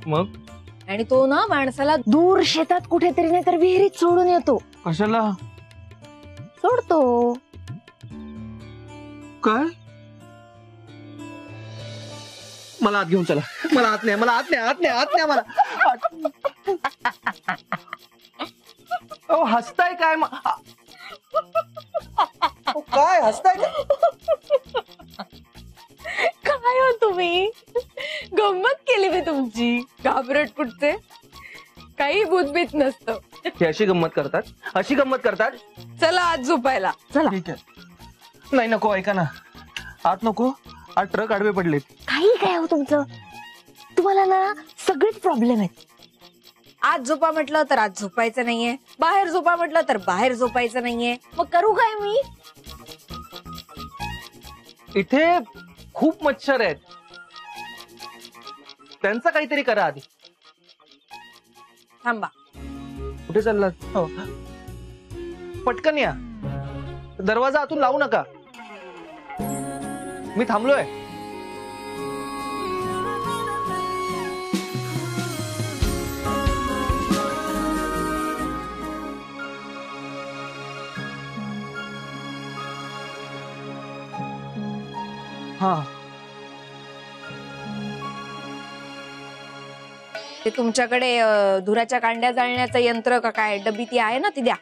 मग? आणि तो ना माणसाला दूर शेतात कुठेतरी नाही तर विहिरीत सोडून येतो. कशाला? सोडतो. काय? मला आत घेऊन चला. मला आत नाही, मला आत नाही, आत नाही, आत नाही मला. हसताय काय? काय हसताय? काय हो तुम्ही? गंमत केली मी तुमची. घाबरट कुठचे? काही भूतभीत नसतं. हे अशी गंमत करतात, अशी गंमत करतात. चला आज झोपायला चला. ठीक आहे. नाही नको, ऐका ना, आत नको. आज ट्रक आडवे पडलेत. काही काय हो तुमचं? तुम्हाला ना सगळेच प्रॉब्लेम आहेत. आज झोपा म्हटलं तर आज झोपायचं नाहीये, बाहेर झोपा म्हटलं तर बाहेर झोपायचं नाहीये. मग करू काय मी? इथे खूप मच्छर आहेत, त्यांचा काहीतरी करा आधी. थांबा. कुठे चाललात? हो, पटकन या. दरवाजा आतून लावू नका, मी थांबलोय. हा, ते तुमच्याकडे धुराच्या कांड्या जाळण्याचं यंत्र का काय डबी ती आहे ना, ती द्या.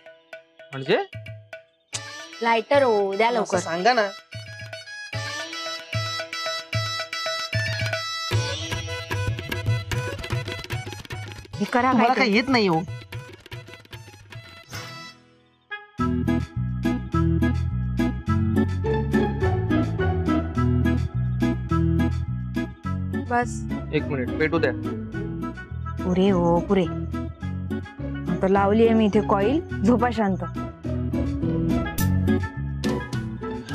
म्हणजे लायटर हो, द्या लवकर. सांगा ना. हे करा. मला काही येत नाही हो. बस एक मिनिट, पेटू द्या. पुरे हो पुरे. आता लावली आहे मी इथे कॉईल. झोपा शांत.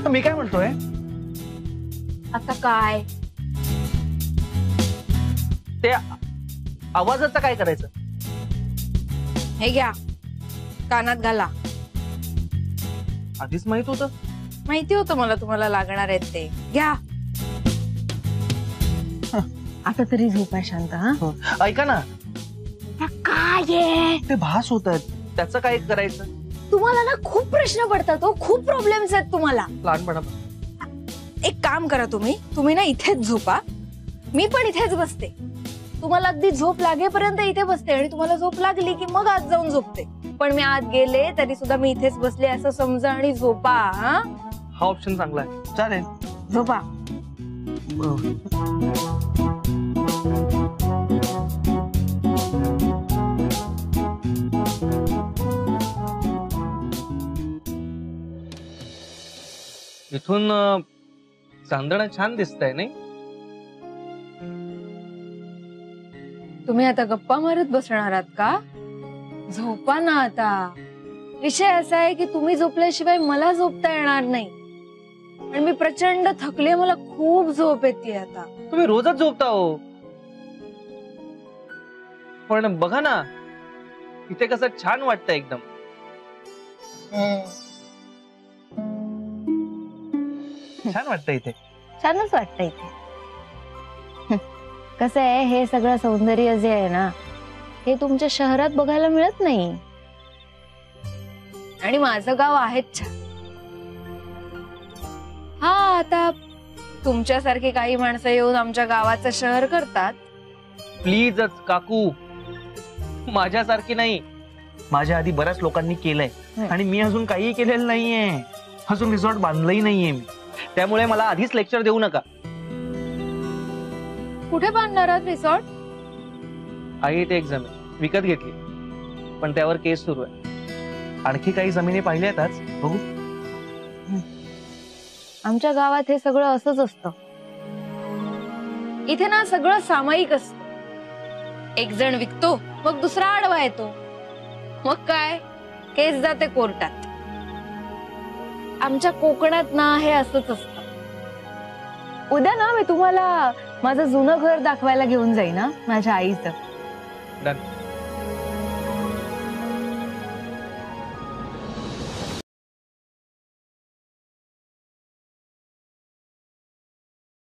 मी काय म्हणतोय, आता काय ते आवाजाचं काय करायचं? हे घ्या, कानात घाला. आधीच माहित होतं. माहिती होतं मला तुम्हाला लागणार आहेत ते. घ्या. आता तरी झोपा शांत. हा, ऐका ना, काय आहे? ते भास होत आहेत, त्याचं काय करायचं? तुम्हाला ना खूप प्रश्न पडतात हो, खूप प्रॉब्लेम्स आहेत तुम्हाला लहानपणापासून. एक काम करा, तुम्ही ना इथेच झोपा. मी पण इथेच बसते. तुम्हाला अगदी झोप लागेपर्यंत इथे बसते आणि तुम्हाला झोप लागली की मग आत जाऊन झोपते. पण मी आत गेले तरी सुद्धा मी इथेच बसले असं समजा आणि झोपा. हा ऑप्शन चांगला आहे. चालेल, झोपा. इथून चांदणं छान दिसतंय नाही? तुम्ही आता गप्पा मारत बसणार आहात का? झोपा ना आता. विषय असा आहे की तुम्ही झोपल्याशिवाय मला झोपता येणार नाही. आणि मी प्रचंड थकले, मला खूप झोप येते आता. तुम्ही रोजच झोपता हो. पण बघा ना, इथे कसं छान वाटतं एकदम. छान वाटतं इथे. छानच वाटतं इथे. कसं आहे, हे सगळं सौंदर्य जे आहे ना, हे तुमच्या शहरात बघायला मिळत नाही. आणि माझं गाव आहेच छान. हा, आता तुमच्यासारखी काही माणसं येऊन आमच्या गावाचं शहर करतात. प्लीजच काकू, माझ्यासारखी नाही. माझ्या आधी बऱ्याच लोकांनी केलंय आणि मी अजून काही केलेलं नाहीये. अजून रिसॉर्ट बांधलंही नाहीये मी. त्यामुळे मला आधीच लेक्चर देऊ नका. कुठे बांधणार आहात रिसॉर्ट? आहे इथे एक जमीन विकत घेतली, पण त्यावर केस सुरू आहे. आणखी काही जमिनी पाहिल्या आहेत आज, बघू. आमच्या गावात हे सगळं असंच असतं. इथे ना सगळं सामायिक असतं. एक जण विकतो, मग दुसरा आडवा येतो, मग काय केस जाते कोर्टात. आमच्या कोकणात ना हे असंच असतं. उद्या ना मी तुम्हाला माझं जुनं घर दाखवायला घेऊन जाईन, माझ्या आईचं. डन.